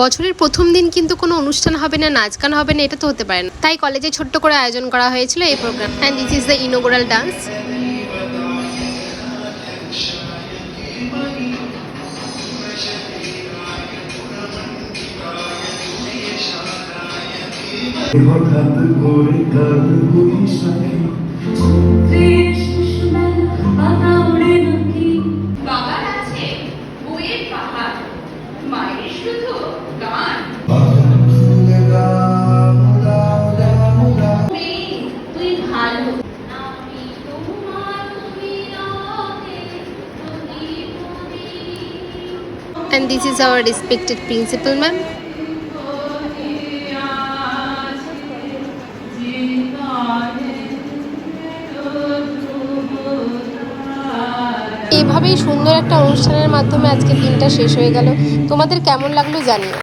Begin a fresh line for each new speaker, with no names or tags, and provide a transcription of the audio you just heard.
বছরের প্রথম দিন কিন্তু কোনো অনুষ্ঠান হবে না, নাচ গান হবে না, এটা তো হতে পারে না। তাই কলেজে ছোট্ট করে আয়োজন করা হয়েছিল এই programme. And this is the inaugural dance.
বাবার আছে বইয়ের পাহাড়, মায়ের শুধু গান। তুই ভালো, আমি তোমার, তুমি রাতে, তুমি তুমি।
And this is our respected principal ma'am. এইভাবেই সুন্দর একটা অনুষ্ঠানের মাধ্যমে আজকের দিনটা শেষ হয়ে গেল। তোমাদের কেমন লাগলো জানিও।